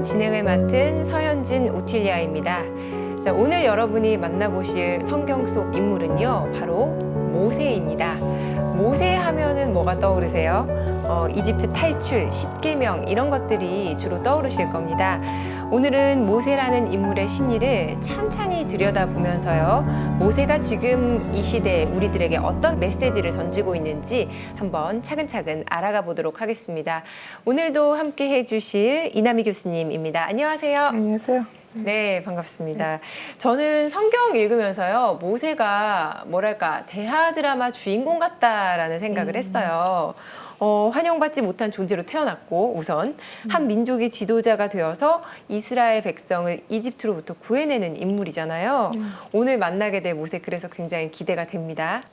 진행을 맡은 서현진 오틸리아입니다. 자, 오늘 여러분이 만나보실 성경 속 인물은요, 바로 모세입니다. 모세 하면은 뭐가 떠오르세요? 이집트 탈출, 십계명 이런 것들이 주로 떠오르실 겁니다. 오늘은 모세라는 인물의 심리를 찬찬히 들여다보면서요, 모세가 지금 이 시대에 우리들에게 어떤 메시지를 던지고 있는지 한번 차근차근 알아가 보도록 하겠습니다. 오늘도 함께 해주실 이남희 교수님입니다. 안녕하세요. 안녕하세요. 네, 반갑습니다. 저는 성경 읽으면서요, 모세가 뭐랄까 대하 드라마 주인공 같다라는 생각을 했어요. 환영받지 못한 존재로 태어났고, 우선 한 민족의 지도자가 되어서 이스라엘 백성을 이집트로부터 구해내는 인물이잖아요. 오늘 만나게 될 모세, 그래서 굉장히 기대가 됩니다.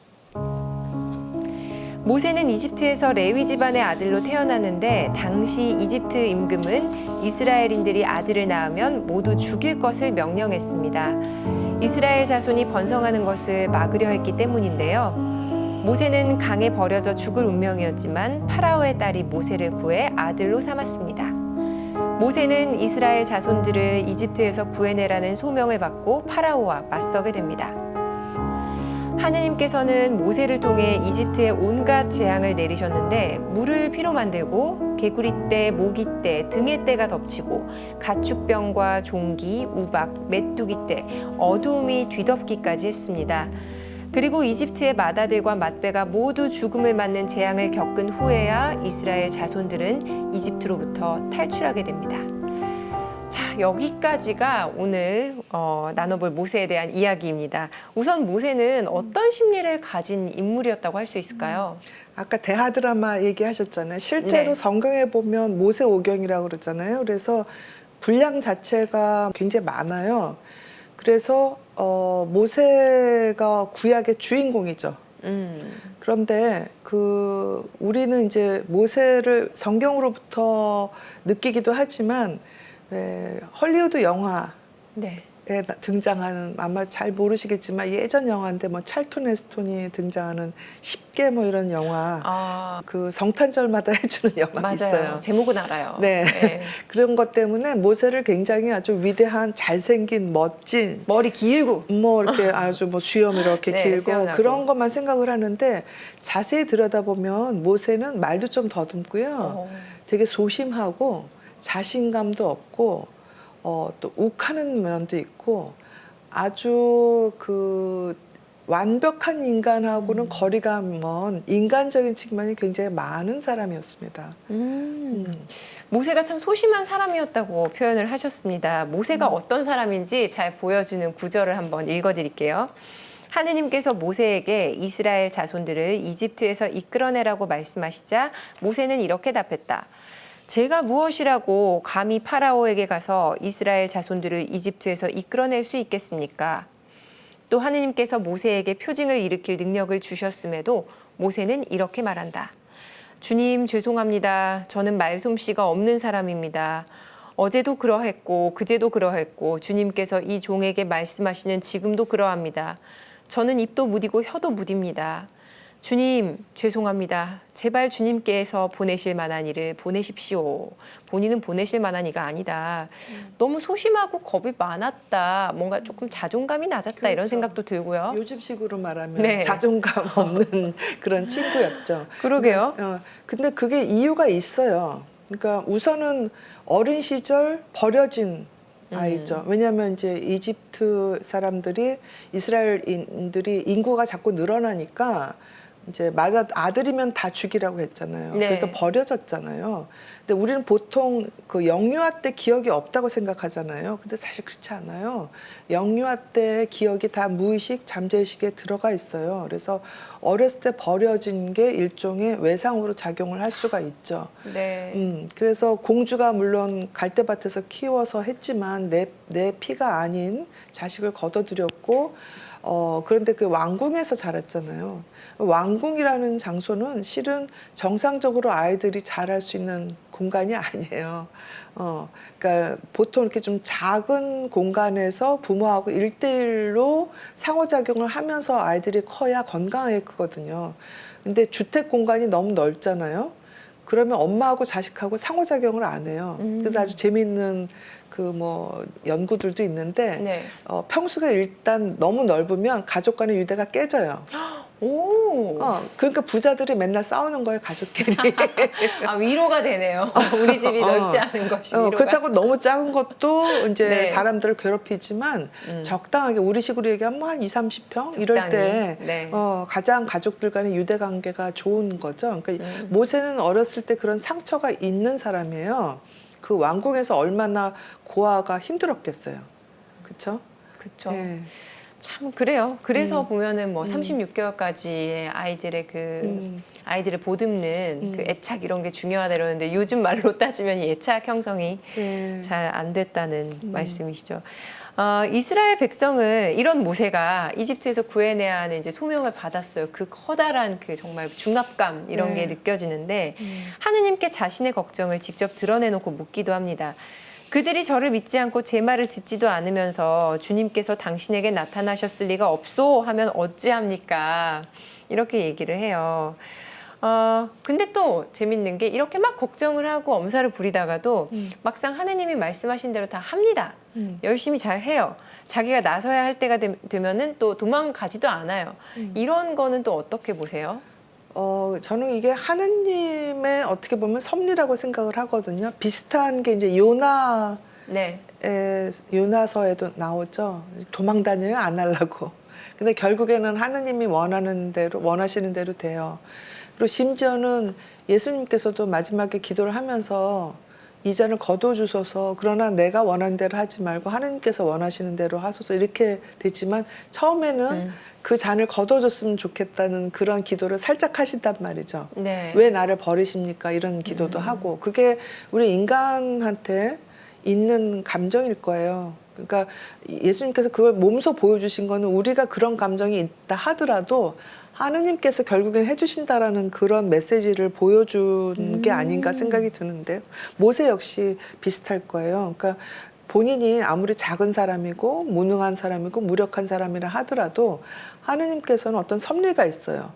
모세는 이집트에서 레위 집안의 아들로 태어났는데, 당시 이집트 임금은 이스라엘인들이 아들을 낳으면 모두 죽일 것을 명령했습니다. 이스라엘 자손이 번성하는 것을 막으려 했기 때문인데요. 모세는 강에 버려져 죽을 운명이었지만 파라오의 딸이 모세를 구해 아들로 삼았습니다. 모세는 이스라엘 자손들을 이집트에서 구해내라는 소명을 받고 파라오와 맞서게 됩니다. 하느님께서는 모세를 통해 이집트에 온갖 재앙을 내리셨는데, 물을 피로 만들고 개구리떼, 모기떼, 등의 떼가 덮치고 가축병과 종기, 우박, 메뚜기떼, 어두움이 뒤덮기까지 했습니다. 그리고 이집트의 맏아들과 맏배가 모두 죽음을 맞는 재앙을 겪은 후에야 이스라엘 자손들은 이집트로부터 탈출하게 됩니다. 자, 여기까지가 오늘 나눠볼 모세에 대한 이야기입니다. 우선 모세는 어떤 심리를 가진 인물이었다고 할 수 있을까요? 아까 대하 드라마 얘기하셨잖아요. 실제로 네. 성경에 보면 모세 오경이라고 그러잖아요. 그래서 분량 자체가 굉장히 많아요. 그래서 모세가 구약의 주인공이죠. 그런데 우리는 이제 모세를 성경으로부터 느끼기도 하지만, 헐리우드 영화에 네. 등장하는, 아마 잘 모르시겠지만 예전 영화인데 뭐 찰톤 헤스톤이 등장하는 10개 뭐 이런 영화, 그 성탄절마다 해주는 영화 맞아요. 있어요. 제목은 알아요. 네. 네. 그런 것 때문에 모세를 굉장히 아주 위대한, 잘생긴, 멋진, 머리 길고 뭐 이렇게 아주 뭐 수염 이렇게 네, 길고 세워나고. 그런 것만 생각을 하는데, 자세히 들여다보면 모세는 말도 좀 더듬고요. 되게 소심하고 자신감도 없고, 또 욱하는 면도 있고, 아주 완벽한 인간하고는 거리가 먼 인간적인 측면이 굉장히 많은 사람이었습니다. 모세가 참 소심한 사람이었다고 표현을 하셨습니다. 모세가 어떤 사람인지 잘 보여주는 구절을 한번 읽어드릴게요. 하느님께서 모세에게 이스라엘 자손들을 이집트에서 이끌어내라고 말씀하시자 모세는 이렇게 답했다. 제가 무엇이라고 감히 파라오에게 가서 이스라엘 자손들을 이집트에서 이끌어낼 수 있겠습니까? 또 하느님께서 모세에게 표징을 일으킬 능력을 주셨음에도 모세는 이렇게 말한다. 주님, 죄송합니다. 저는 말솜씨가 없는 사람입니다. 어제도 그러했고 그제도 그러했고 주님께서 이 종에게 말씀하시는 지금도 그러합니다. 저는 입도 무디고 혀도 무딥니다. 주님, 죄송합니다. 제발 주님께서 보내실 만한 이를 보내십시오. 본인은 보내실 만한 이가 아니다. 너무 소심하고 겁이 많았다. 뭔가 조금 자존감이 낮았다. 그렇죠. 이런 생각도 들고요. 요즘식으로 말하면 네. 자존감 없는 그런 친구였죠. 그러게요. 근데 그게 이유가 있어요. 그러니까 우선은 어린 시절 버려진 아이죠. 왜냐하면 이제 이집트 사람들이, 이스라엘인들이 인구가 자꾸 늘어나니까 이제 아들이면 다 죽이라고 했잖아요. 네. 그래서 버려졌잖아요. 근데 우리는 보통 그 영유아 때 기억이 없다고 생각하잖아요. 근데 사실 그렇지 않아요. 영유아 때 기억이 다 무의식, 잠재의식에 들어가 있어요. 그래서 어렸을 때 버려진 게 일종의 외상으로 작용을 할 수가 있죠. 네. 그래서 공주가 물론 갈대밭에서 키워서 했지만 내 피가 아닌 자식을 거둬들였고, 그런데 그 왕궁에서 자랐잖아요. 왕궁이라는 장소는 실은 정상적으로 아이들이 자랄 수 있는 공간이 아니에요. 그러니까 보통 이렇게 좀 작은 공간에서 부모하고 1대1로 상호작용을 하면서 아이들이 커야 건강하게 크거든요. 근데 주택 공간이 너무 넓잖아요. 그러면 엄마하고 자식하고 상호작용을 안 해요. 그래서 아주 재미있는 그 뭐 연구들도 있는데 네. 평수가 일단 너무 넓으면 가족 간의 유대가 깨져요. 오. 그러니까 부자들이 맨날 싸우는 거예요, 가족끼리. 아, 위로가 되네요. 우리 집이 넓지 않은 것이 위로가. 그렇다고 너무 작은 것도 이제 네. 사람들을 괴롭히지만 적당하게 우리식으로 얘기하면 한 20, 30평 이럴 적당히. 때 네. 가장 가족들 간의 유대 관계가 좋은 거죠. 그러니까 모세는 어렸을 때 그런 상처가 있는 사람이에요. 그 왕궁에서 얼마나 고아가 힘들었겠어요. 그렇죠? 그렇죠. 네. 참 그래요. 그래서 보면은 뭐 36개월까지의 아이들의 그 아이들을 보듬는 그 애착 이런 게 중요하다 이러는데 요즘 말로 따지면 이 애착 형성이 네. 잘 안 됐다는 말씀이시죠. 이스라엘 백성을 이런 모세가 이집트에서 구해내야 하는 이제 소명을 받았어요. 그 커다란 그 정말 중압감 이런 네. 게 느껴지는데 하느님께 자신의 걱정을 직접 드러내놓고 묻기도 합니다. 그들이 저를 믿지 않고 제 말을 듣지도 않으면서 주님께서 당신에게 나타나셨을 리가 없소 하면 어찌합니까? 이렇게 얘기를 해요. 근데 또 재밌는 게 이렇게 막 걱정을 하고 엄살을 부리다가도 막상 하느님이 말씀하신 대로 다 합니다. 열심히 잘 해요. 자기가 나서야 할 때가 되면은 또 도망가지도 않아요. 이런 거는 또 어떻게 보세요? 저는 이게 하느님의 어떻게 보면 섭리라고 생각을 하거든요. 비슷한 게 이제 네. 요나서에도 나오죠. 도망 다녀요, 안 하려고. 근데 결국에는 하느님이 원하시는 대로 돼요. 그리고 심지어는 예수님께서도 마지막에 기도를 하면서 이 잔을 거둬주소서, 그러나 내가 원하는 대로 하지 말고 하느님께서 원하시는 대로 하소서, 이렇게 됐지만 처음에는 그 잔을 거둬줬으면 좋겠다는 그런 기도를 살짝 하신단 말이죠. 네. 왜 나를 버리십니까? 이런 기도도 하고, 그게 우리 인간한테 있는 감정일 거예요. 그러니까 예수님께서 그걸 몸소 보여주신 거는 우리가 그런 감정이 있다 하더라도 하느님께서 결국엔 해주신다라는 그런 메시지를 보여준 게 아닌가 생각이 드는데요. 모세 역시 비슷할 거예요. 그러니까 본인이 아무리 작은 사람이고 무능한 사람이고 무력한 사람이라 하더라도 하느님께서는 어떤 섭리가 있어요.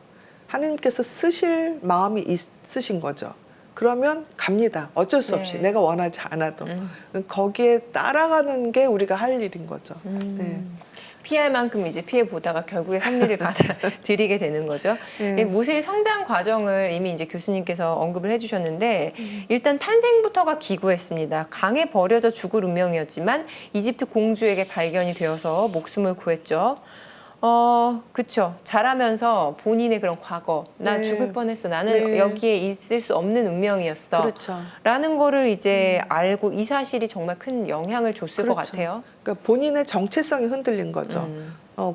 하느님께서 쓰실 마음이 있으신 거죠. 그러면 갑니다. 어쩔 수 없이. 네. 내가 원하지 않아도. 거기에 따라가는 게 우리가 할 일인 거죠. 네. 피할 만큼 이제 피해 보다가 결국에 섭리를 받아들이게 되는 거죠. 네. 모세의 성장 과정을 이미 이제 교수님께서 언급을 해주셨는데 일단 탄생부터가 기구했습니다. 강에 버려져 죽을 운명이었지만 이집트 공주에게 발견이 되어서 목숨을 구했죠. 그쵸. 자라면서 본인의 그런 과거, 나 네. 죽을 뻔했어. 나는 네. 여기에 있을 수 없는 운명이었어. 그렇죠. 라는 거를 이제 알고 이 사실이 정말 큰 영향을 줬을 것 그렇죠. 같아요. 그러니까 본인의 정체성이 흔들린 거죠.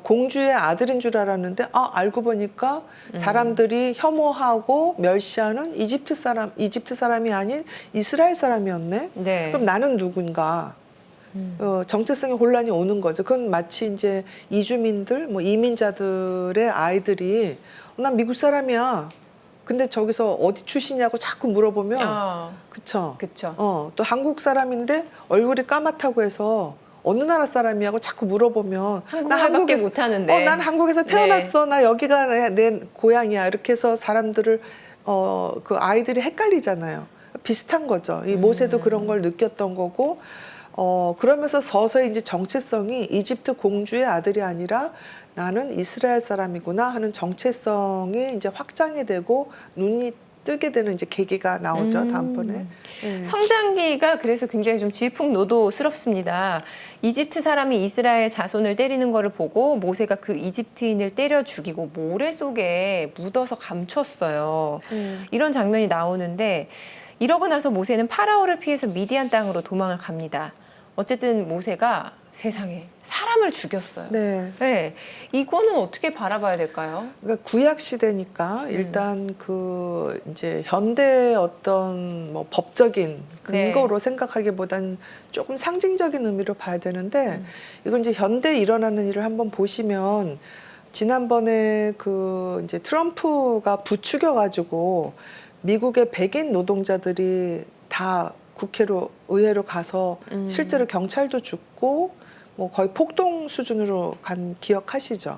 공주의 아들인 줄 알았는데 알고 보니까 사람들이 혐오하고 멸시하는 이집트 사람이 아닌 이스라엘 사람이었네. 네. 그럼 나는 누군가? 정체성의 혼란이 오는 거죠. 그건 마치 이제 이주민들, 뭐 이민자들의 아이들이 난 미국 사람이야. 근데 저기서 어디 출신이냐고 자꾸 물어보면, 그쵸? 그쵸. 또 한국 사람인데 얼굴이 까맣다고 해서 어느 나라 사람이냐고 자꾸 물어보면 한국말밖에 못하는데. 난 한국에서 태어났어. 나 여기가 내 고향이야. 이렇게 해서 사람들을 그 아이들이 헷갈리잖아요. 비슷한 거죠. 이 모세도 그런 걸 느꼈던 거고. 그러면서 서서히 이제 정체성이 이집트 공주의 아들이 아니라 나는 이스라엘 사람이구나 하는 정체성이 이제 확장이 되고 눈이 뜨게 되는 이제 계기가 나오죠. 다음번에. 네. 성장기가 그래서 굉장히 좀 질풍노도스럽습니다. 이집트 사람이 이스라엘 자손을 때리는 거를 보고 모세가 그 이집트인을 때려 죽이고 모래 속에 묻어서 감췄어요. 이런 장면이 나오는데 이러고 나서 모세는 파라오를 피해서 미디안 땅으로 도망을 갑니다. 어쨌든 모세가 세상에 사람을 죽였어요. 네. 네. 이거는 어떻게 바라봐야 될까요? 그러니까 구약 시대니까 일단 그 이제 현대의 어떤 뭐 법적인 근거로 생각하기보단 조금 상징적인 의미로 봐야 되는데 이건 이제 현대에 일어나는 일을 한번 보시면 지난번에 그 이제 트럼프가 부추겨가지고 미국의 백인 노동자들이 다 의회로 가서 실제로 경찰도 죽고 뭐 거의 폭동 수준으로 간 기억하시죠?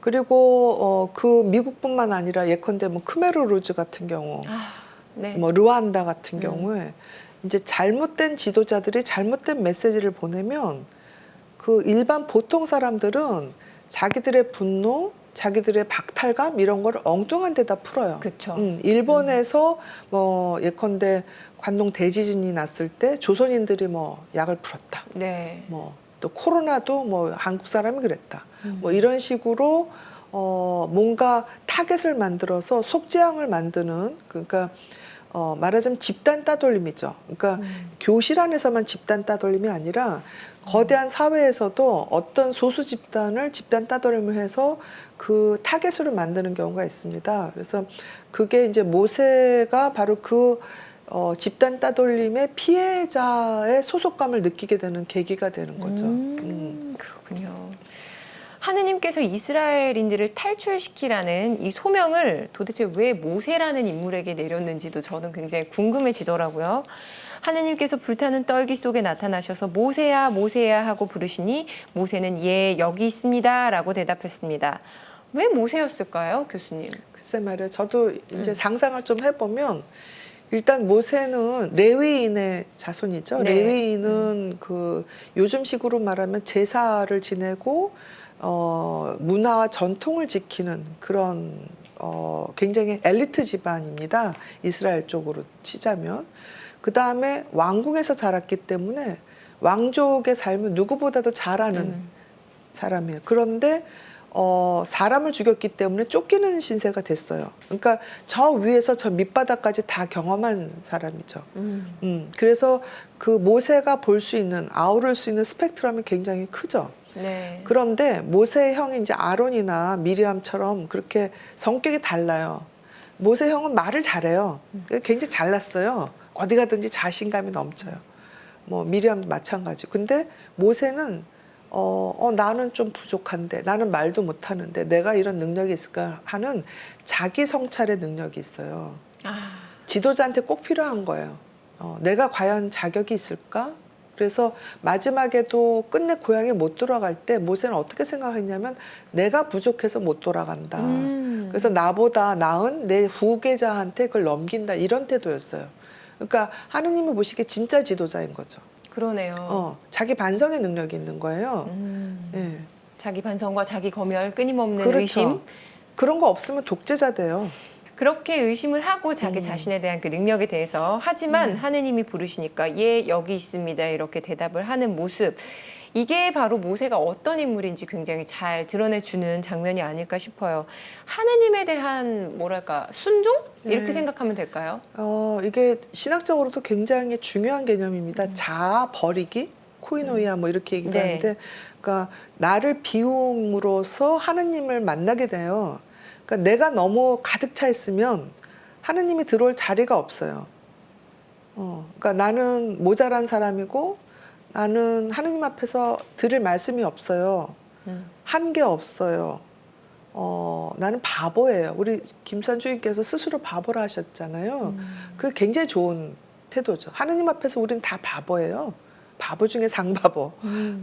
그리고 그 미국뿐만 아니라 예컨대 뭐 크메르 루즈 같은 경우 네. 뭐 르완다 같은 경우에 이제 잘못된 지도자들이 잘못된 메시지를 보내면 그 일반 보통 사람들은 자기들의 분노, 자기들의 박탈감 이런 걸 엉뚱한 데다 풀어요. 그렇죠. 일본에서 뭐 예컨대 관동 대지진이 났을 때 조선인들이 뭐 약을 풀었다. 네. 뭐 또 코로나도 뭐 한국 사람이 그랬다. 뭐 이런 식으로 뭔가 타겟을 만들어서 속죄양을 만드는 그러니까 말하자면 집단 따돌림이죠. 그러니까 교실 안에서만 집단 따돌림이 아니라 거대한 사회에서도 어떤 소수 집단을 집단 따돌림을 해서 그 타겟으로 만드는 경우가 있습니다. 그래서 그게 이제 모세가 바로 그 집단 따돌림의 피해자의 소속감을 느끼게 되는 계기가 되는 거죠. 그렇군요. 하느님께서 이스라엘인들을 탈출시키라는 이 소명을 도대체 왜 모세라는 인물에게 내렸는지도 저는 굉장히 궁금해지더라고요. 하느님께서 불타는 떨기 속에 나타나셔서 모세야 모세야 하고 부르시니 모세는 예 여기 있습니다 라고 대답했습니다. 왜 모세였을까요, 교수님? 글쎄 말이에요. 저도 이제 상상을 좀 해보면 일단 모세는 레위인의 자손이죠. 네. 레위인은 그 요즘식으로 말하면 제사를 지내고 문화와 전통을 지키는 그런 굉장히 엘리트 집안입니다. 이스라엘 쪽으로 치자면. 그 다음에 왕궁에서 자랐기 때문에 왕족의 삶을 누구보다도 잘하는 사람이에요. 그런데 사람을 죽였기 때문에 쫓기는 신세가 됐어요. 그러니까 저 위에서 저 밑바닥까지 다 경험한 사람이죠. 그래서 그 모세가 볼 수 있는, 아우를 수 있는 스펙트럼이 굉장히 크죠. 네. 그런데 모세의 형이 이제 아론이나 미리암처럼 그렇게 성격이 달라요. 모세 형은 말을 잘해요. 굉장히 잘났어요. 어디 가든지 자신감이 넘쳐요. 뭐 미리암도 마찬가지. 근데 모세는 나는 좀 부족한데, 나는 말도 못하는데 내가 이런 능력이 있을까 하는 자기 성찰의 능력이 있어요. 지도자한테 꼭 필요한 거예요. 내가 과연 자격이 있을까? 그래서 마지막에도 끝내 고향에 못 돌아갈 때 모세는 어떻게 생각했냐면 내가 부족해서 못 돌아간다. 그래서 나보다 나은 내 후계자한테 그걸 넘긴다. 이런 태도였어요. 그러니까 하느님이 보시기에 진짜 지도자인 거죠. 그러네요. 자기 반성의 능력이 있는 거예요. 예. 자기 반성과 자기 검열, 끊임없는 그렇죠. 의심. 그런 거 없으면 독재자 돼요. 그렇게 의심을 하고 자기 자신에 대한 그 능력에 대해서 하지만 하느님이 부르시니까 예 여기 있습니다 이렇게 대답을 하는 모습, 이게 바로 모세가 어떤 인물인지 굉장히 잘 드러내주는 장면이 아닐까 싶어요. 하느님에 대한 뭐랄까 순종? 이렇게 네. 생각하면 될까요? 이게 신학적으로도 굉장히 중요한 개념입니다. 자아 버리기, 코이노이아 뭐 이렇게 얘기를 네. 하는데, 그러니까 나를 비움으로써 하느님을 만나게 돼요. 그러니까 내가 너무 가득 차 있으면 하느님이 들어올 자리가 없어요. 그러니까 나는 모자란 사람이고 나는 하느님 앞에서 드릴 말씀이 없어요. 한 게 없어요. 나는 바보예요. 우리 김수환 주님께서 스스로 바보라 하셨잖아요. 그게 굉장히 좋은 태도죠. 하느님 앞에서 우리는 다 바보예요. 바보 중에 상바보.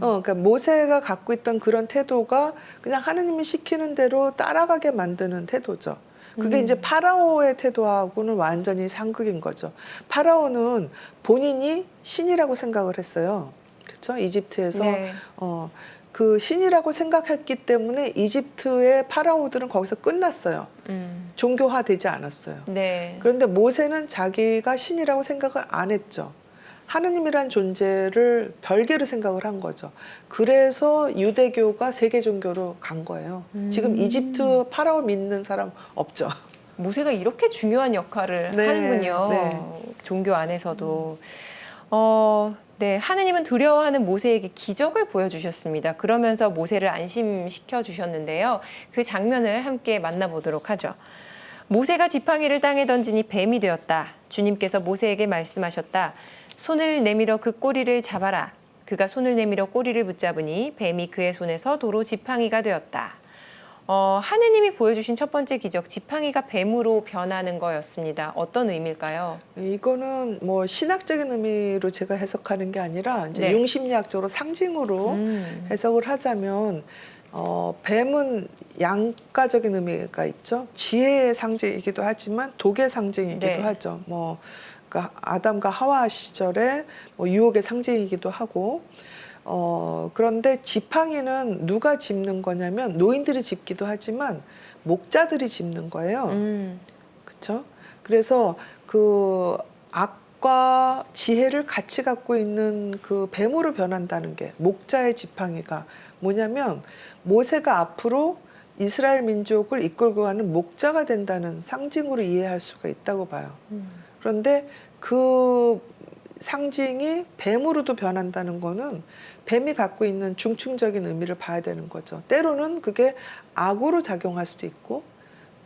그러니까 모세가 갖고 있던 그런 태도가 그냥 하느님이 시키는 대로 따라가게 만드는 태도죠. 그게 이제 파라오의 태도하고는 완전히 상극인 거죠. 파라오는 본인이 신이라고 생각을 했어요. 그렇죠? 이집트에서 네. 그 신이라고 생각했기 때문에 이집트의 파라오들은 거기서 끝났어요. 종교화되지 않았어요. 네. 그런데 모세는 자기가 신이라고 생각을 안 했죠. 하느님이란 존재를 별개로 생각을 한 거죠. 그래서 유대교가 세계 종교로 간 거예요. 지금 이집트 파라오 믿는 사람 없죠. 모세가 이렇게 중요한 역할을 네, 하는군요. 네. 종교 안에서도. 네, 하느님은 두려워하는 모세에게 기적을 보여주셨습니다. 그러면서 모세를 안심시켜 주셨는데요. 그 장면을 함께 만나보도록 하죠. 모세가 지팡이를 땅에 던지니 뱀이 되었다. 주님께서 모세에게 말씀하셨다. 손을 내밀어 그 꼬리를 잡아라. 그가 손을 내밀어 꼬리를 붙잡으니 뱀이 그의 손에서 도로 지팡이가 되었다. 하느님이 보여주신 첫 번째 기적, 지팡이가 뱀으로 변하는 거였습니다. 어떤 의미일까요? 이거는 뭐 신학적인 의미로 제가 해석하는 게 아니라 이제 네. 융심리학적으로 상징으로 해석을 하자면 뱀은 양가적인 의미가 있죠. 지혜의 상징이기도 하지만 독의 상징이기도 네. 하죠. 그러니까 아담과 하와 시절에 유혹의 상징이기도 하고, 그런데 지팡이는 누가 짚는 거냐면 노인들이 짚기도 하지만 목자들이 짚는 거예요. 그렇죠? 그래서 그 악과 지혜를 같이 갖고 있는 그 뱀으로 변한다는 게 목자의 지팡이가 뭐냐면 모세가 앞으로 이스라엘 민족을 이끌고 가는 목자가 된다는 상징으로 이해할 수가 있다고 봐요. 그런데 그 상징이 뱀으로도 변한다는 거는 뱀이 갖고 있는 중충적인 의미를 봐야 되는 거죠. 때로는 그게 악으로 작용할 수도 있고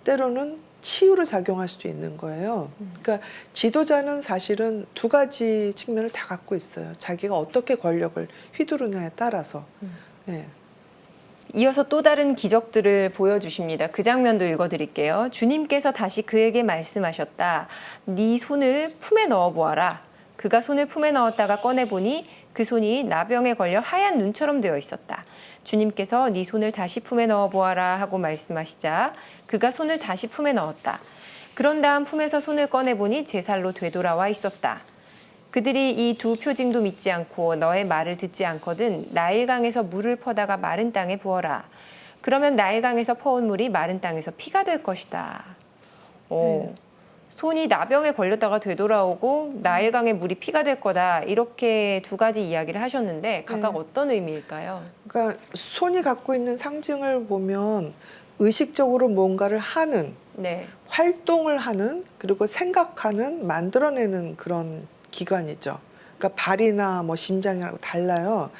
때로는 치유로 작용할 수도 있는 거예요. 그러니까 지도자는 사실은 두 가지 측면을 다 갖고 있어요. 자기가 어떻게 권력을 휘두르냐에 따라서. 네. 이어서 또 다른 기적들을 보여주십니다. 그 장면도 읽어드릴게요. 주님께서 다시 그에게 말씀하셨다. 네 손을 품에 넣어보아라. 그가 손을 품에 넣었다가 꺼내보니 그 손이 나병에 걸려 하얀 눈처럼 되어 있었다. 주님께서 네 손을 다시 품에 넣어보아라 하고 말씀하시자 그가 손을 다시 품에 넣었다. 그런 다음 품에서 손을 꺼내보니 제 살로 되돌아와 있었다. 그들이 이 두 표징도 믿지 않고 너의 말을 듣지 않거든 나일강에서 물을 퍼다가 마른 땅에 부어라. 그러면 나일강에서 퍼온 물이 마른 땅에서 피가 될 것이다. 손이 나병에 걸렸다가 되돌아오고 나일강의 물이 피가 될 거다. 이렇게 두 가지 이야기를 하셨는데 각각 어떤 의미일까요? 그러니까 손이 갖고 있는 상징을 보면 의식적으로 뭔가를 하는, 네. 활동을 하는, 그리고 생각하는, 만들어내는 그런 기관이죠. 그러니까 발이나 심장이라고 달라요.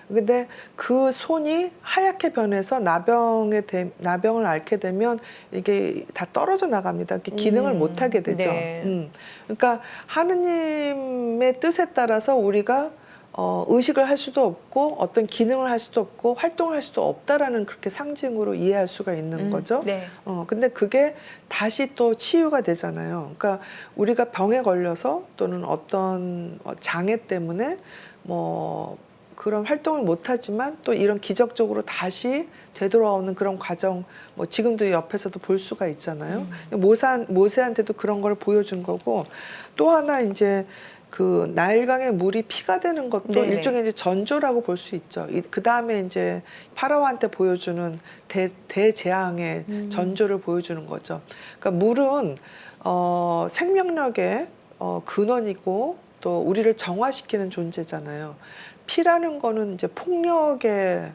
근데 그 손이 하얗게 변해서 나병을 앓게 되면 이게 다 떨어져 나갑니다. 기능을 못 하게 되죠. 네. 그러니까 하느님의 뜻에 따라서 우리가 의식을 할 수도 없고 어떤 기능을 할 수도 없고 활동을 할 수도 없다라는 그렇게 상징으로 이해할 수가 있는 거죠. 네. 근데 그게 다시 또 치유가 되잖아요. 그러니까 우리가 병에 걸려서 또는 어떤 장애 때문에 그런 활동을 못하지만 또 이런 기적적으로 다시 되돌아오는 그런 과정 지금도 옆에서도 볼 수가 있잖아요. 모세한테도 그런 걸 보여준 거고 또 하나 이제 그 나일강의 물이 피가 되는 것도 네네. 일종의 이제 전조라고 볼 수 있죠. 그 다음에 이제 파라오한테 보여주는 대재앙의 전조를 보여주는 거죠. 그러니까 물은 생명력의 근원이고 또 우리를 정화시키는 존재잖아요. 피라는 거는 이제 폭력의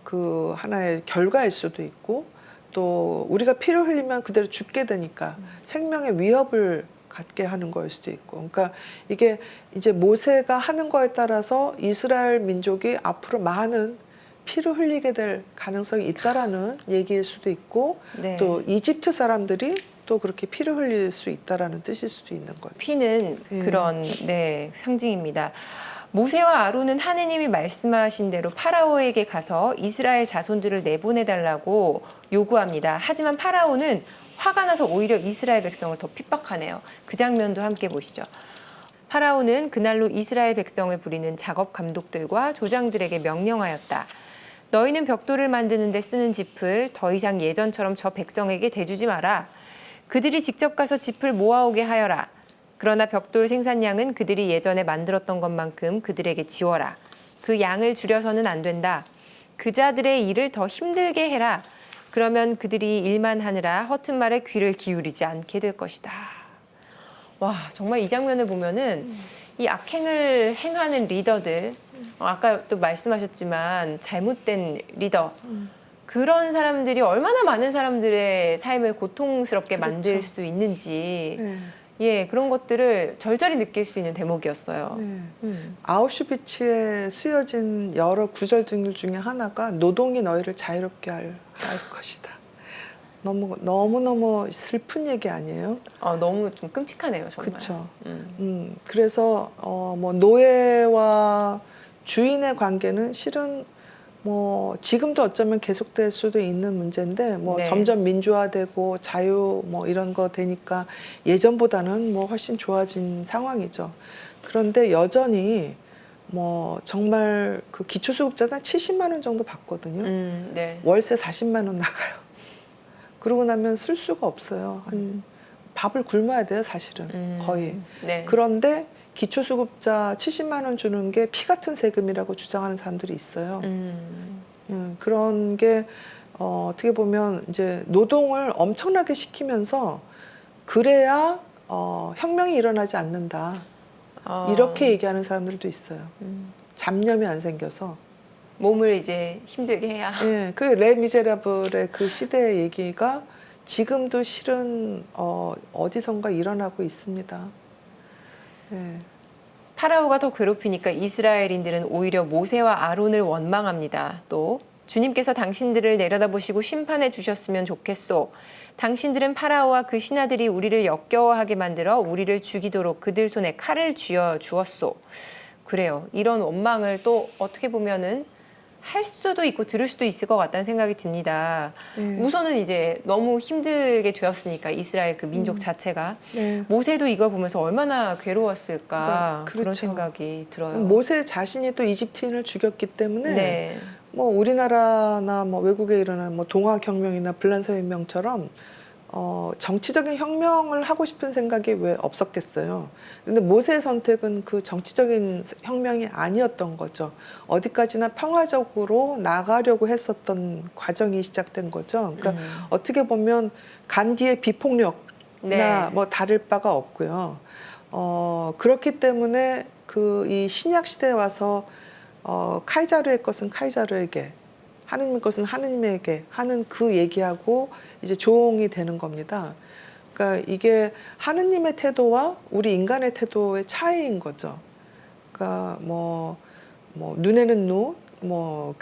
그 하나의 결과일 수도 있고 또 우리가 피를 흘리면 그대로 죽게 되니까 생명의 위협을 갖게 하는 거일 수도 있고, 그러니까 이게 이제 모세가 하는 거에 따라서 이스라엘 민족이 앞으로 많은 피를 흘리게 될 가능성이 있다라는 얘기일 수도 있고, 네. 또 이집트 사람들이 또 그렇게 피를 흘릴 수 있다라는 뜻일 수도 있는 거죠. 피는 그런 상징입니다. 모세와 아론은 하느님이 말씀하신 대로 파라오에게 가서 이스라엘 자손들을 내보내달라고 요구합니다. 하지만 파라오는 화가 나서 오히려 이스라엘 백성을 더 핍박하네요. 그 장면도 함께 보시죠. 파라오는 그날로 이스라엘 백성을 부리는 작업 감독들과 조장들에게 명령하였다. 너희는 벽돌을 만드는 데 쓰는 짚을 더 이상 예전처럼 저 백성에게 대주지 마라. 그들이 직접 가서 짚을 모아오게 하여라. 그러나 벽돌 생산량은 그들이 예전에 만들었던 것만큼 그들에게 지워라. 그 양을 줄여서는 안 된다. 그자들의 일을 더 힘들게 해라. 그러면 그들이 일만 하느라 허튼 말에 귀를 기울이지 않게 될 것이다. 와, 정말 이 장면을 보면은 이 악행을 행하는 리더들, 아까 또 말씀하셨지만 잘못된 리더, 그런 사람들이 얼마나 많은 사람들의 삶을 고통스럽게 그렇죠. 만들 수 있는지 네. 그런 것들을 절절히 느낄 수 있는 대목이었어요. 네. 아우슈비츠에 쓰여진 여러 구절들 중에 하나가 노동이 너희를 자유롭게 할 것이다. 너무너무 슬픈 얘기 아니에요? 너무 좀 끔찍하네요, 정말. 그렇죠. 그래서 노예와 주인의 관계는 실은 지금도 어쩌면 계속될 수도 있는 문제인데 네. 점점 민주화되고 자유 이런 거 되니까 예전보다는 훨씬 좋아진 상황이죠. 그런데 여전히 뭐 정말 그 기초수급자는 70만 원 정도 받거든요. 네. 월세 40만 원 나가요. 그러고 나면 쓸 수가 없어요. 한 밥을 굶어야 돼요, 사실은 거의. 네. 그런데 기초수급자 70만 원 주는 게 피 같은 세금이라고 주장하는 사람들이 있어요. 그런 게 어떻게 보면 이제 노동을 엄청나게 시키면서 그래야 혁명이 일어나지 않는다. 이렇게 얘기하는 사람들도 있어요. 잡념이 안 생겨서. 몸을 이제 힘들게 해야. 예, 그 레미제라블의 그 시대의 얘기가 지금도 실은 어디선가 일어나고 있습니다. 예. 파라오가 더 괴롭히니까 이스라엘인들은 오히려 모세와 아론을 원망합니다. 또 주님께서 당신들을 내려다보시고 심판해 주셨으면 좋겠소. 당신들은 파라오와 그 신하들이 우리를 역겨워하게 만들어 우리를 죽이도록 그들 손에 칼을 쥐어 주었소. 그래요. 이런 원망을 또 어떻게 보면은 할 수도 있고 들을 수도 있을 것 같다는 생각이 듭니다. 네. 우선은 이제 너무 힘들게 되었으니까 이스라엘 그 민족 자체가 네. 모세도 이걸 보면서 얼마나 괴로웠을까 그렇죠. 그런 생각이 들어요. 모세 자신이 또 이집트인을 죽였기 때문에 네. 뭐 우리나라나 뭐 외국에 일어난 뭐 동아혁명이나 불란서혁명처럼 정치적인 혁명을 하고 싶은 생각이 왜 없었겠어요. 근데 모세의 선택은 그 정치적인 혁명이 아니었던 거죠. 어디까지나 평화적으로 나가려고 했었던 과정이 시작된 거죠. 그러니까 어떻게 보면 간디의 비폭력이나 네. 뭐 다를 바가 없고요. 그렇기 때문에 그 이 신약 시대에 와서 카이자르의 것은 카이자르에게, 하느님의 것은 하느님에게 하는 그 얘기하고 이제 조응이 되는 겁니다. 그러니까 이게 하느님의 태도와 우리 인간의 태도의 차이인 거죠. 그러니까 뭐 눈에는 눈, 뭐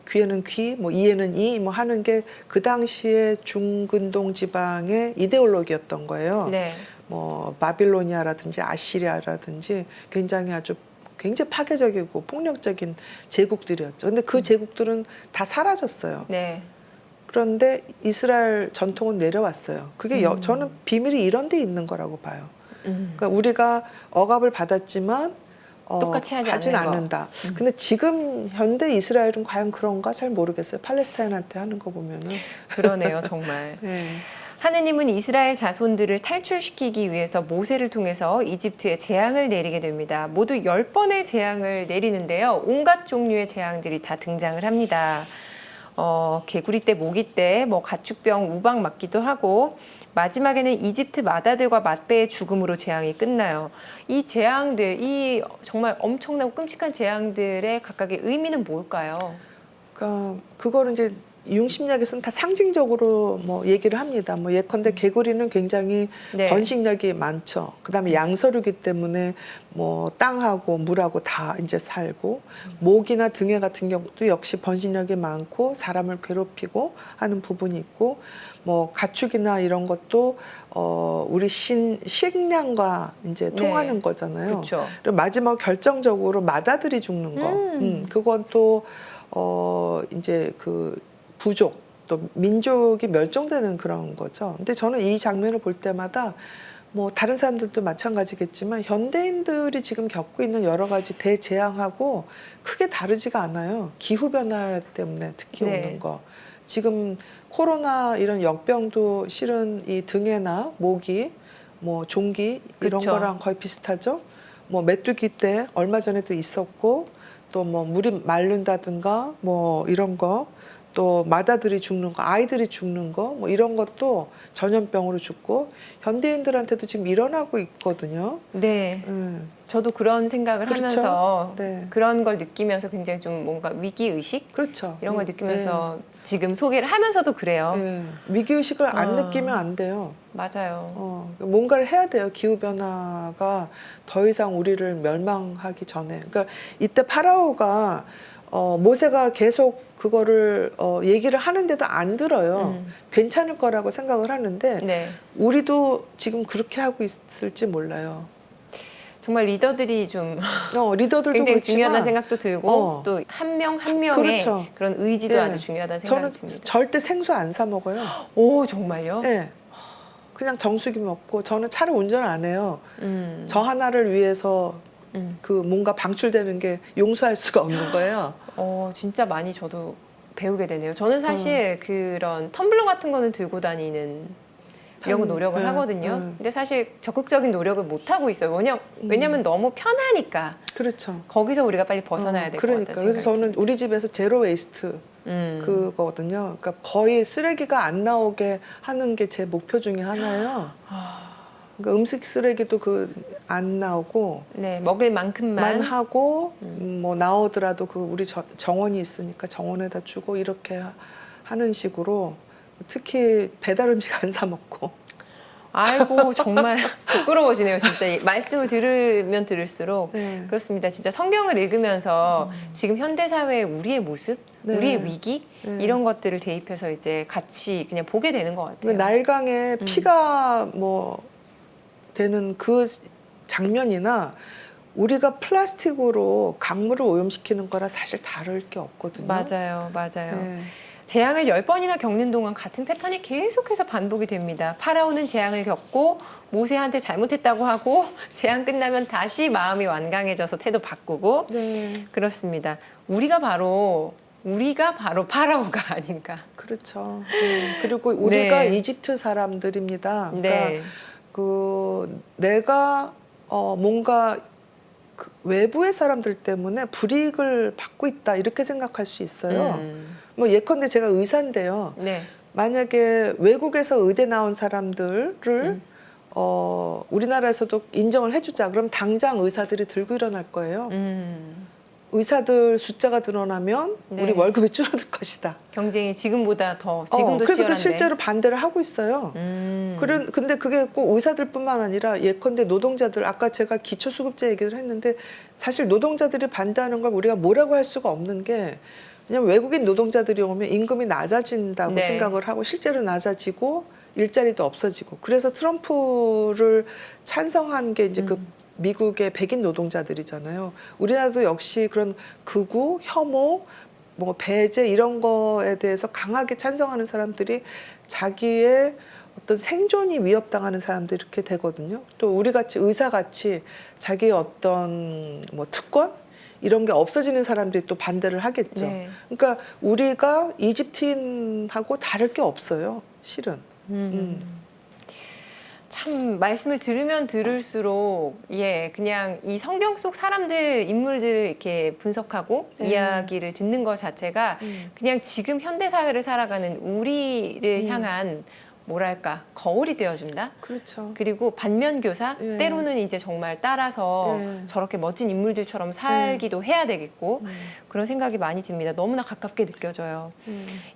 귀에는 귀, 뭐 이에는 이, 뭐 하는 게 그 당시에 중근동 지방의 이데올로기였던 거예요. 네. 뭐 바빌로니아라든지 아시리아라든지 굉장히 파괴적이고 폭력적인 제국들이었죠. 근데 그 제국들은 다 사라졌어요. 네. 그런데 이스라엘 전통은 내려왔어요. 그게 저는 비밀이 이런 데 있는 거라고 봐요. 그러니까 우리가 억압을 받았지만 똑같이 하지 하진 않는 거. 않는다. 근데 지금 현대 이스라엘은 과연 그런가 잘 모르겠어요. 팔레스타인한테 하는 거 보면은. 그러네요, 정말. 네. 하느님은 이스라엘 자손들을 탈출시키기 위해서 모세를 통해서 이집트에 재앙을 내리게 됩니다. 모두 10번의 재앙을 내리는데요. 온갖 종류의 재앙들이 다 등장을 합니다. 개구리 떼, 모기 떼, 뭐 가축병, 우박 맞기도 하고 마지막에는 이집트 마다들과 맛배의 죽음으로 재앙이 끝나요. 이 재앙들, 이 정말 엄청나고 끔찍한 재앙들의 각각의 의미는 뭘까요? 그러니까 그거를 이제 융심약에서는 다 상징적으로 뭐 얘기를 합니다. 뭐 예컨대 개구리는 굉장히 네. 번식력이 많죠. 그다음에 양서류기 때문에 뭐 땅하고 물하고 다 이제 살고, 모기나 등해 같은 경우도 역시 번식력이 많고 사람을 괴롭히고 하는 부분이 있고, 뭐 가축이나 이런 것도 우리 식량과 이제 통하는 네. 거잖아요. 그렇죠. 그리고 마지막 결정적으로 마다들이 죽는 거, 그건 또 이제 그 부족, 또 민족이 멸종되는 그런 거죠. 근데 저는 이 장면을 볼 때마다 뭐 다른 사람들도 마찬가지겠지만 현대인들이 지금 겪고 있는 여러 가지 대재앙하고 크게 다르지가 않아요. 기후변화 때문에 특히 네. 오는 거. 지금 코로나 이런 역병도 실은 이 등해나 모기, 뭐 종기 이런 그쵸. 거랑 거의 비슷하죠. 뭐 메뚜기 때 얼마 전에도 있었고, 또 뭐 물이 마른다든가 뭐 이런 거, 또 마다들이 죽는 거, 아이들이 죽는 거, 뭐 이런 것도 전염병으로 죽고 현대인들한테도 지금 일어나고 있거든요. 네. 저도 그런 생각을 그렇죠. 하면서 네. 그런 걸 느끼면서 굉장히 좀 뭔가 위기의식? 그렇죠. 이런 걸 느끼면서 지금 소개를 하면서도 그래요. 네. 위기의식을 안 느끼면 안 돼요. 맞아요. 뭔가를 해야 돼요. 기후변화가 더 이상 우리를 멸망하기 전에. 그러니까 이때 파라오가 모세가 계속 그거를 얘기를 하는데도 안 들어요. 괜찮을 거라고 생각을 하는데 네. 우리도 지금 그렇게 하고 있을지 몰라요. 정말 리더들이 좀 리더들도 굉장히 그렇지만 중요하다는 생각도 들고 또 한 명 한 명의 그렇죠. 그런 의지도 네. 아주 중요하다는 저는 생각이 듭니다. 절대 생수 안 사 먹어요. 오, 정말요? 네. 그냥 정수기 먹고, 저는 차를 운전 안 해요. 음. 저 하나를 위해서 그 뭔가 방출되는 게 용서할 수가 없는 거예요. 진짜 많이 저도 배우게 되네요. 저는 사실 그런 텀블러 같은 거는 들고 다니는 이런 거 노력을 하거든요. 근데 사실 적극적인 노력을 못 하고 있어요. 왜냐면 너무 편하니까. 그렇죠. 거기서 우리가 빨리 벗어나야 될 것 그러니까 같아요. 그래서 저는 우리 집에서 제로 웨이스트 그거거든요. 그러니까 거의 쓰레기가 안 나오게 하는 게 제 목표 중에 하나예요. 그러니까 음식 쓰레기도 안 나오고 네, 먹을 만큼만 만 하고 뭐 나오더라도 우리 정원이 있으니까 정원에다 주고 이렇게 하는 식으로 특히 배달 음식 안 사 먹고. 아이고 정말 부끄러워지네요. 진짜 이 말씀을 들으면 들을수록 네. 그렇습니다. 진짜 성경을 읽으면서 지금 현대 사회의 우리의 모습, 네. 우리의 위기 네. 이런 것들을 대입해서 이제 같이 그냥 보게 되는 것 같아요. 그러니까 나일강에 피가 뭐 되는 그 장면이나 우리가 플라스틱으로 강물을 오염시키는 거라 사실 다를 게 없거든요. 맞아요, 맞아요. 네. 재앙을 10번이나 겪는 동안 같은 패턴이 계속해서 반복이 됩니다. 파라오는 재앙을 겪고 모세한테 잘못했다고 하고 재앙 끝나면 다시 마음이 완강해져서 태도 바꾸고 네. 그렇습니다. 우리가 바로 파라오가 아닌가. 그렇죠. 네. 그리고 우리가 네. 이집트 사람들입니다. 그러니까 네. 내가 뭔가 외부의 사람들 때문에 불이익을 받고 있다 이렇게 생각할 수 있어요. 뭐 예컨대 제가 의사인데요. 네. 만약에 외국에서 의대 나온 사람들을 우리나라에서도 인정을 해주자. 그럼 당장 의사들이 들고 일어날 거예요. 의사들 숫자가 늘어나면 네. 우리 월급이 줄어들 것이다. 경쟁이 지금보다 더 지금도 그래서 치열한데. 실제로 반대를 하고 있어요. 근데 그게 꼭 의사들뿐만 아니라 예컨대 노동자들 아까 제가 기초수급제 얘기를 했는데 사실 노동자들이 반대하는 걸 우리가 뭐라고 할 수가 없는 게 왜냐면 외국인 노동자들이 오면 임금이 낮아진다고 네. 생각을 하고 실제로 낮아지고 일자리도 없어지고 그래서 트럼프를 찬성한 게 이제 그 미국의 백인 노동자들이잖아요. 우리나라도 역시 그런 극우, 혐오, 뭐 배제 이런 거에 대해서 강하게 찬성하는 사람들이 자기의 어떤 생존이 위협당하는 사람들이 이렇게 되거든요. 또 우리 같이 의사 같이 자기의 어떤 뭐 특권 이런 게 없어지는 사람들이 또 반대를 하겠죠. 네. 그러니까 우리가 이집트인하고 다를 게 없어요, 실은. 참 말씀을 들으면 들을수록 그냥 이 성경 속 사람들 인물들을 이렇게 분석하고 네. 이야기를 듣는 것 자체가 그냥 지금 현대 사회를 살아가는 우리를 향한 뭐랄까 거울이 되어준다. 그렇죠. 그리고 반면교사 예. 때로는 이제 정말 따라서 예. 저렇게 멋진 인물들처럼 살기도 해야 되겠고 그런 생각이 많이 듭니다. 너무나 가깝게 느껴져요.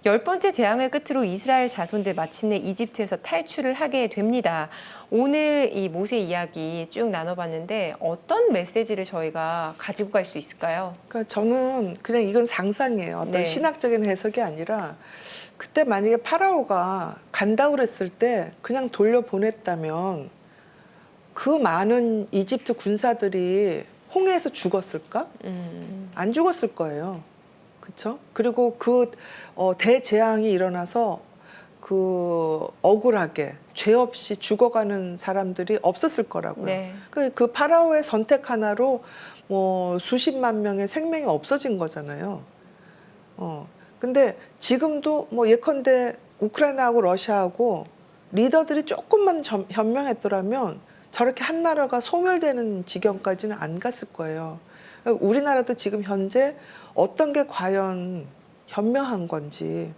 10번째 재앙을 끝으로 이스라엘 자손들 마침내 이집트에서 탈출을 하게 됩니다. 오늘 이 모세 이야기 쭉 나눠봤는데 어떤 메시지를 저희가 가지고 갈 수 있을까요? 그러니까 저는 그냥 이건 상상이에요. 어떤 네. 신학적인 해석이 아니라 그때 만약에 파라오가 간다 그랬을 때 그냥 돌려보냈다면 그 많은 이집트 군사들이 홍해에서 죽었을까? 안 죽었을 거예요. 그렇죠? 그리고 대재앙이 일어나서 억울하게 죄 없이 죽어가는 사람들이 없었을 거라고요. 네. 그 파라오의 선택 하나로 뭐 수십만 명의 생명이 없어진 거잖아요. 근데 지금도 뭐 예컨대 우크라이나하고 러시아하고 리더들이 조금만 현명했더라면 저렇게 한 나라가 소멸되는 지경까지는 안 갔을 거예요. 우리나라도 지금 현재 어떤 게 과연 현명한 건지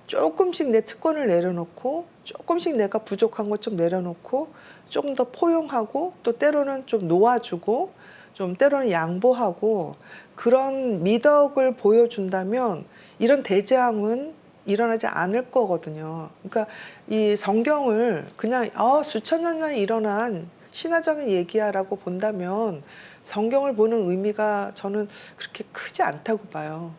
조금씩 내 특권을 내려놓고 조금씩 내가 부족한 것 좀 내려놓고 조금 더 포용하고 또 때로는 좀 놓아주고 좀 때로는 양보하고 그런 미덕을 보여준다면 이런 대재앙은 일어나지 않을 거거든요. 그러니까 이 성경을 그냥 수천 년 전에 일어난 신화적인 얘기야라고 본다면 성경을 보는 의미가 저는 그렇게 크지 않다고 봐요.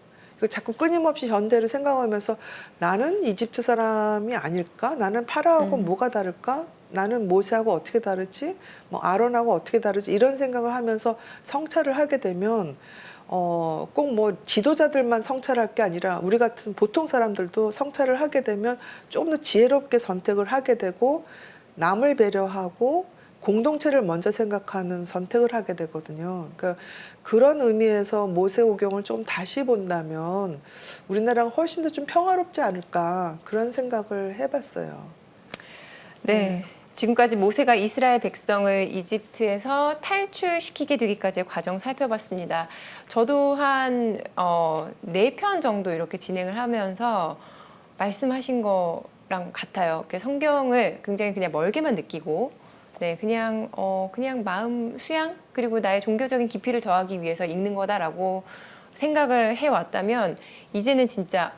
자꾸 끊임없이 현대를 생각하면서 나는 이집트 사람이 아닐까? 나는 파라오하고 뭐가 다를까? 나는 모세하고 어떻게 다르지? 뭐 아론하고 어떻게 다르지? 이런 생각을 하면서 성찰을 하게 되면 꼭 뭐 지도자들만 성찰할 게 아니라 우리 같은 보통 사람들도 성찰을 하게 되면 조금 더 지혜롭게 선택을 하게 되고 남을 배려하고 공동체를 먼저 생각하는 선택을 하게 되거든요. 그러니까 그런 의미에서 모세오경을 좀 다시 본다면 우리나라가 훨씬 더 좀 평화롭지 않을까 그런 생각을 해봤어요. 네. 지금까지 모세가 이스라엘 백성을 이집트에서 탈출시키게 되기까지의 과정 살펴봤습니다. 저도 한 4편 정도 이렇게 진행을 하면서 말씀하신 거랑 같아요. 성경을 굉장히 그냥 멀게만 느끼고 네, 그냥 마음 수양 그리고 나의 종교적인 깊이를 더하기 위해서 읽는 거다라고 생각을 해왔다면 이제는 진짜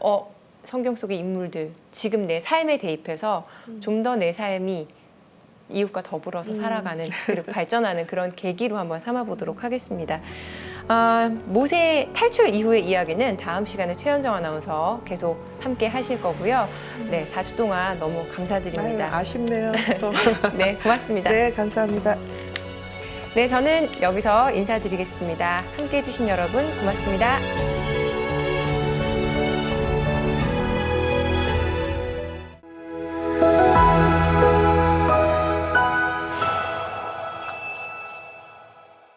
성경 속의 인물들 지금 내 삶에 대입해서 좀 더 내 삶이 이웃과 더불어서 살아가는 그리고 발전하는 그런 계기로 한번 삼아보도록 하겠습니다. 모세 탈출 이후의 이야기는 다음 시간에 최현정 아나운서 계속 함께 하실 거고요. 네, 4주 동안 너무 감사드립니다. 아유, 아쉽네요. 또. 네, 고맙습니다. 네, 감사합니다. 네, 저는 여기서 인사드리겠습니다. 함께 해주신 여러분 고맙습니다.